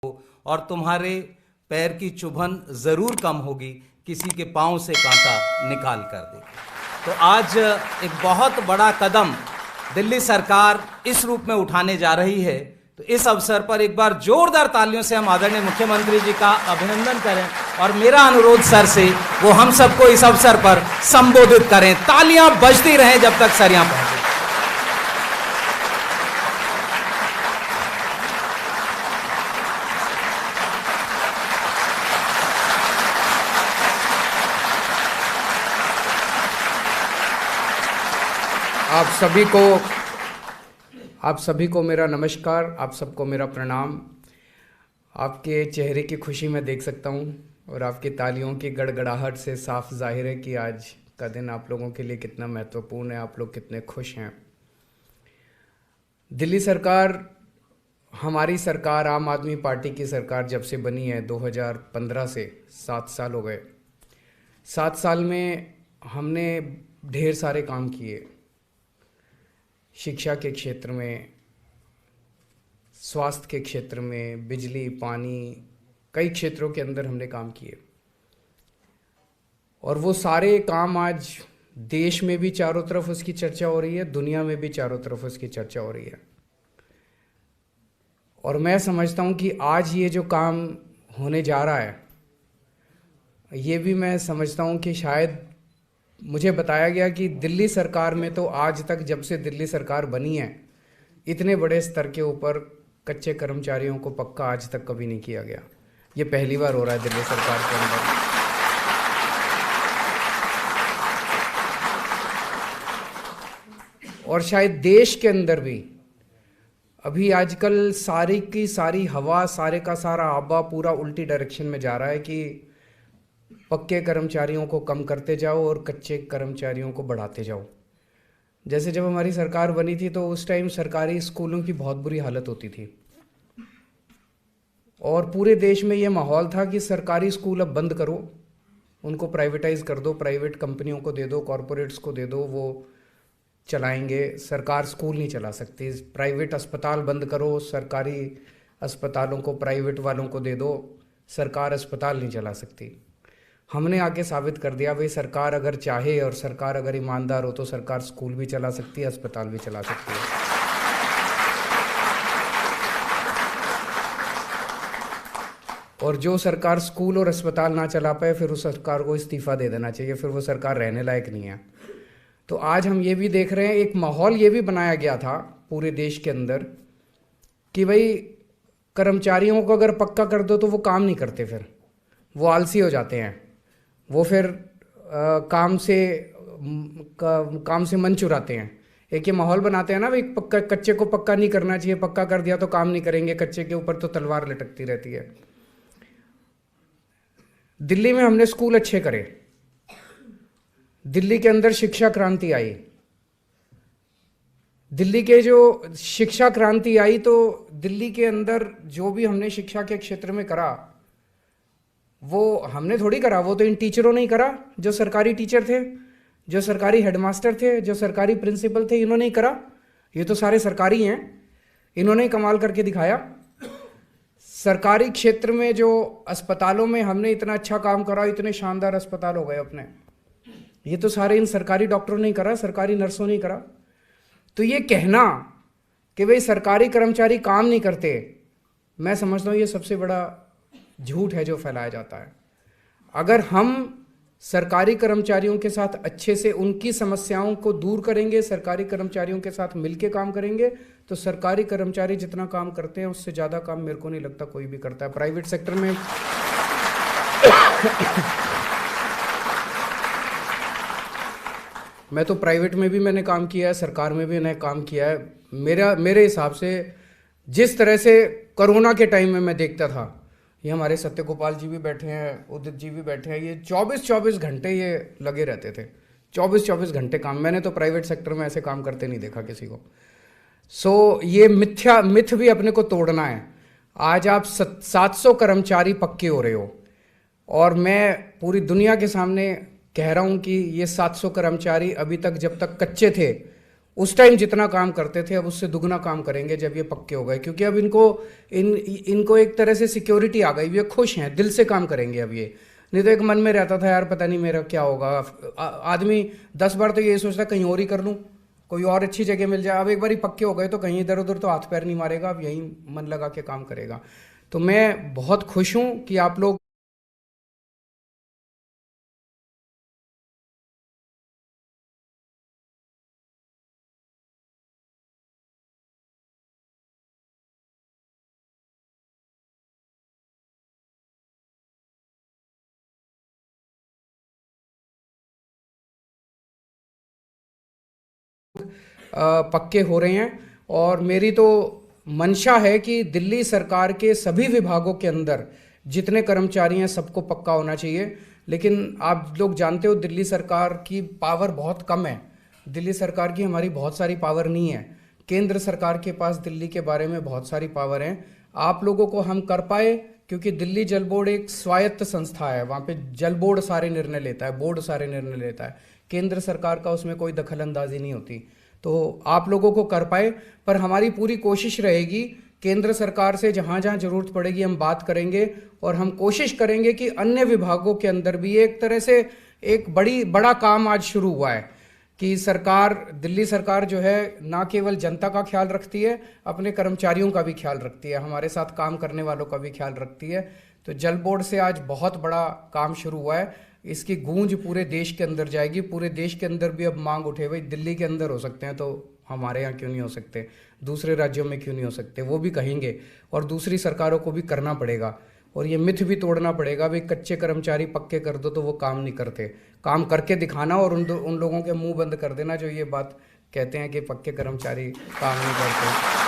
और तुम्हारे पैर की चुभन जरूर कम होगी, किसी के पांव से कांटा निकाल कर देगी। तो आज एक बहुत बड़ा कदम दिल्ली सरकार इस रूप में उठाने जा रही है। तो इस अवसर पर एक बार जोरदार तालियों से हम आदरणीय मुख्यमंत्री जी का अभिनंदन करें और मेरा अनुरोध सर से वो हम सबको इस अवसर पर संबोधित करें। तालियां बजती रहें जब तक सर यहां पहुंचे। आप सभी को मेरा नमस्कार, आप सबको मेरा प्रणाम। आपके चेहरे की खुशी मैं देख सकता हूँ और आपकी तालियों की गड़गड़ाहट से साफ जाहिर है कि आज का दिन आप लोगों के लिए कितना महत्वपूर्ण है, आप लोग कितने खुश हैं। दिल्ली सरकार, हमारी सरकार, आम आदमी पार्टी की सरकार जब से बनी है 2015 से 7 साल हो गए। 7 साल में हमने ढेर सारे काम किए। शिक्षा के क्षेत्र में, स्वास्थ्य के क्षेत्र में, बिजली, पानी, कई क्षेत्रों के अंदर हमने काम किए और वो सारे काम आज देश में भी चारों तरफ उसकी चर्चा हो रही है, दुनिया में भी चारों तरफ उसकी चर्चा हो रही है। और मैं समझता हूँ कि आज ये जो काम होने जा रहा है, ये भी मैं समझता हूँ कि शायद मुझे बताया गया कि दिल्ली सरकार में तो आज तक, जब से दिल्ली सरकार बनी है, इतने बड़े स्तर के ऊपर कच्चे कर्मचारियों को पक्का आज तक कभी नहीं किया गया। ये पहली बार हो रहा है दिल्ली सरकार के अंदर। और शायद देश के अंदर भी अभी आजकल सारी की सारी हवा, सारे का सारा आबा पूरा उल्टी डायरेक्शन में जा रहा है कि पक्के कर्मचारियों को कम करते जाओ और कच्चे कर्मचारियों को बढ़ाते जाओ। जैसे जब हमारी सरकार बनी थी तो उस टाइम सरकारी स्कूलों की बहुत बुरी हालत होती थी और पूरे देश में ये माहौल था कि सरकारी स्कूल अब बंद करो, उनको प्राइवेटाइज कर दो, प्राइवेट कंपनियों को दे दो, कॉरपोरेट्स को दे दो, वो चलाएंगे, सरकार स्कूल नहीं चला सकती। प्राइवेट अस्पताल बंद करो, सरकारी अस्पतालों को प्राइवेट वालों को दे दो, सरकार अस्पताल नहीं चला सकती। हमने आके साबित कर दिया भाई, सरकार अगर चाहे और सरकार अगर ईमानदार हो तो सरकार स्कूल भी चला सकती है, अस्पताल भी चला सकती है। और जो सरकार स्कूल और अस्पताल ना चला पाए, फिर उस सरकार को इस्तीफा दे देना चाहिए, फिर वो सरकार रहने लायक नहीं है। तो आज हम ये भी देख रहे हैं, एक माहौल ये भी बनाया गया था पूरे देश के अंदर कि भाई कर्मचारियों को अगर पक्का कर दो तो वो काम नहीं करते, फिर वो आलसी हो जाते हैं, वो फिर काम से मन चुराते हैं। एक ये माहौल बनाते हैं ना भाई, पक्का कच्चे को पक्का नहीं करना चाहिए, पक्का कर दिया तो काम नहीं करेंगे, कच्चे के ऊपर तो तलवार लटकती रहती है। दिल्ली में हमने स्कूल अच्छे करे, दिल्ली के अंदर शिक्षा क्रांति आई। दिल्ली के जो शिक्षा क्रांति आई तो दिल्ली के अंदर जो भी हमने शिक्षा के क्षेत्र में करा वो हमने थोड़ी करा, वो तो इन टीचरों ने ही करा, जो सरकारी टीचर थे, जो सरकारी हेडमास्टर थे, जो सरकारी प्रिंसिपल थे, इन्होंने ही करा। ये तो सारे सरकारी हैं, इन्होंने ही कमाल करके दिखाया। सरकारी क्षेत्र में जो अस्पतालों में हमने इतना अच्छा काम करा, इतने शानदार अस्पताल हो गए अपने, ये तो सारे इन सरकारी डॉक्टरों ने ही करा, सरकारी नर्सों ने ही करा। तो ये कहना कि भाई सरकारी कर्मचारी काम नहीं करते, मैं समझता हूँ ये सबसे बड़ा झूठ है जो फैलाया जाता है। अगर हम सरकारी कर्मचारियों के साथ अच्छे से उनकी समस्याओं को दूर करेंगे, सरकारी कर्मचारियों के साथ मिलके काम करेंगे, तो सरकारी कर्मचारी जितना काम करते हैं उससे ज़्यादा काम मेरे को नहीं लगता कोई भी करता है। प्राइवेट सेक्टर में मैं तो प्राइवेट में भी मैंने काम किया है, सरकार में भी मैंने काम किया है। मेरे हिसाब से जिस तरह से कोरोना के टाइम में मैं देखता था, ये हमारे सत्य गोपाल जी भी बैठे हैं, उदित जी भी बैठे हैं, ये 24-24 घंटे ये लगे रहते थे, 24-24 घंटे काम। मैंने तो प्राइवेट सेक्टर में ऐसे काम करते नहीं देखा किसी को। ये मिथ भी अपने को तोड़ना है। आज आप 700 कर्मचारी पक्के हो रहे हो और मैं पूरी दुनिया के सामने कह रहा हूँ कि ये 700 कर्मचारी अभी तक जब तक कच्चे थे उस टाइम जितना काम करते थे अब उससे दुगना काम करेंगे जब ये पक्के हो गए, क्योंकि अब इनको एक तरह से सिक्योरिटी आ गई, ये खुश हैं, दिल से काम करेंगे अब ये। नहीं तो एक मन में रहता था यार पता नहीं मेरा क्या होगा, आदमी 10 बार तो ये सोचता कहीं और ही कर लूँ, कोई और अच्छी जगह मिल जाए। अब एक बार ही पक्के हो गए तो कहीं इधर उधर तो हाथ पैर नहीं मारेगा, अब यहीं मन लगा के काम करेगा। तो मैं बहुत खुश हूँ कि आप लोग पक्के हो रहे हैं। और मेरी तो मंशा है कि दिल्ली सरकार के सभी विभागों के अंदर जितने कर्मचारी हैं सबको पक्का होना चाहिए। लेकिन आप लोग जानते हो दिल्ली सरकार की पावर बहुत कम है, दिल्ली सरकार की हमारी बहुत सारी पावर नहीं है, केंद्र सरकार के पास दिल्ली के बारे में बहुत सारी पावर हैं। आप लोगों को हम कर पाए क्योंकि दिल्ली जल बोर्ड एक स्वायत्त संस्था है, वहाँ पे जल बोर्ड सारे निर्णय लेता है, बोर्ड सारे निर्णय लेता है, केंद्र सरकार का उसमें कोई दखल अंदाजी नहीं होती। तो आप लोगों को कर पाए, पर हमारी पूरी कोशिश रहेगी केंद्र सरकार से जहाँ जहाँ जरूरत पड़ेगी हम बात करेंगे, और हम कोशिश करेंगे कि अन्य विभागों के अंदर भी एक तरह से एक बड़ा काम आज शुरू हुआ है कि सरकार, दिल्ली सरकार जो है ना केवल जनता का ख्याल रखती है, अपने कर्मचारियों का भी ख्याल रखती है, हमारे साथ काम करने वालों का भी ख्याल रखती है। तो जल बोर्ड से आज बहुत बड़ा काम शुरू हुआ है, इसकी गूंज पूरे देश के अंदर जाएगी। पूरे देश के अंदर भी अब मांग उठे, भाई दिल्ली के अंदर हो सकते हैं तो हमारे यहाँ क्यों नहीं हो सकते, दूसरे राज्यों में क्यों नहीं हो सकते, वो भी कहेंगे। और दूसरी सरकारों को भी करना पड़ेगा, और ये मिथ भी तोड़ना पड़ेगा, भाई कच्चे कर्मचारी पक्के कर दो तो वो काम नहीं करते, काम करके दिखाना और उन लोगों के मुंह बंद कर देना जो ये बात कहते हैं कि पक्के कर्मचारी काम नहीं करते।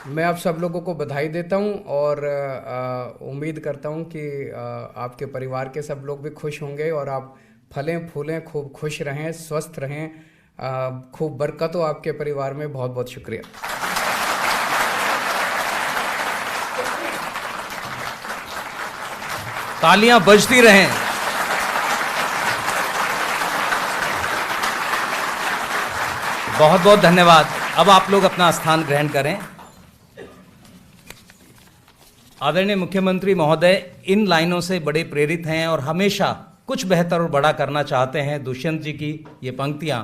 मैं आप सब लोगों को बधाई देता हूं और उम्मीद करता हूं कि आपके परिवार के सब लोग भी खुश होंगे और आप फलें फूलें, खूब खुश रहें, स्वस्थ रहें, खूब बरकत हो आपके परिवार में। बहुत बहुत शुक्रिया। तालियां बजती रहें। बहुत बहुत धन्यवाद। अब आप लोग अपना स्थान ग्रहण करें। आदरणीय मुख्यमंत्री महोदय इन लाइनों से बड़े प्रेरित हैं और हमेशा कुछ बेहतर और बड़ा करना चाहते हैं। दुष्यंत जी की ये पंक्तियां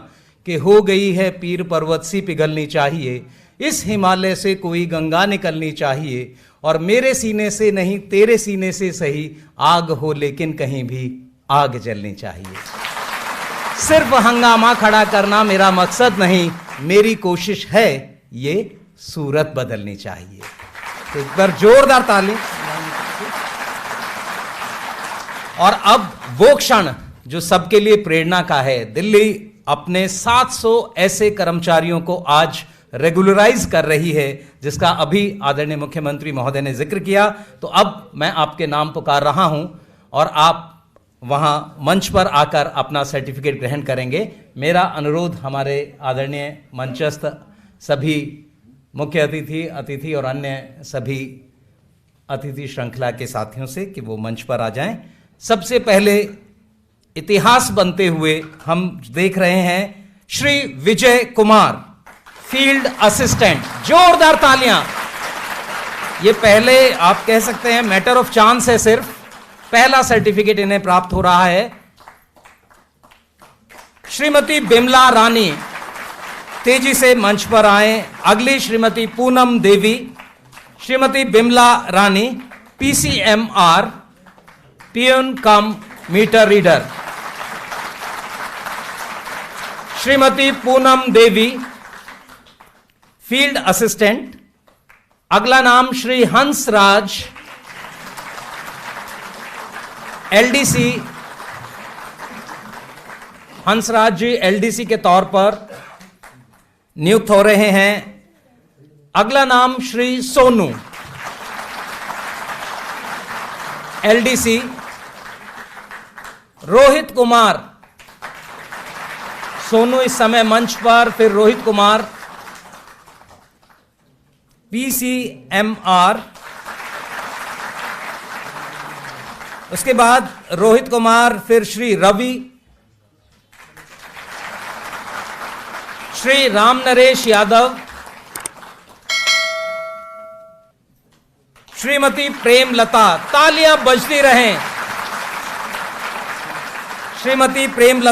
कि हो गई है पीर पर्वत सी पिघलनी चाहिए, इस हिमालय से कोई गंगा निकलनी चाहिए, और मेरे सीने से नहीं तेरे सीने से सही, आग हो लेकिन कहीं भी आग जलनी चाहिए। सिर्फ हंगामा खड़ा करना मेरा मकसद नहीं, मेरी कोशिश है ये सूरत बदलनी चाहिए। तो एक बार जोरदार ताली। और अब वो क्षण जो सबके लिए प्रेरणा का है, दिल्ली अपने 700 ऐसे कर्मचारियों को आज रेगुलराइज कर रही है, जिसका अभी आदरणीय मुख्यमंत्री महोदय ने जिक्र किया। तो अब मैं आपके नाम पुकार रहा हूं और आप वहां मंच पर आकर अपना सर्टिफिकेट ग्रहण करेंगे। मेरा अनुरोध हमारे आदरणीय मंचस्थ सभी मुख्य अतिथि और अन्य सभी अतिथि श्रृंखला के साथियों से कि वो मंच पर आ जाएं। सबसे पहले इतिहास बनते हुए हम देख रहे हैं श्री विजय कुमार, फील्ड असिस्टेंट। जोरदार तालियां। ये पहले आप कह सकते हैं मैटर ऑफ चांस है, सिर्फ पहला सर्टिफिकेट इन्हें प्राप्त हो रहा है। श्रीमती बिमला रानी तेजी से मंच पर आए। अगली श्रीमती पूनम देवी। श्रीमती बिमला रानी PCMR, पियन कम meter reader. Shrimati Poonam Devi, field assistant. अगला नाम श्री हंसराज, LDC। हंसराज जी LDC के तौर पर नियुक्त हो रहे हैं। अगला नाम श्री सोनू, LDC। रोहित कुमार, सोनू इस समय मंच पर, फिर रोहित कुमार PCMR। उसके बाद रोहित कुमार, फिर श्री रवि, श्री राम नरेश यादव, श्रीमती प्रेम लता। तालियां बजती रहें श्रीमती प्रेम लता।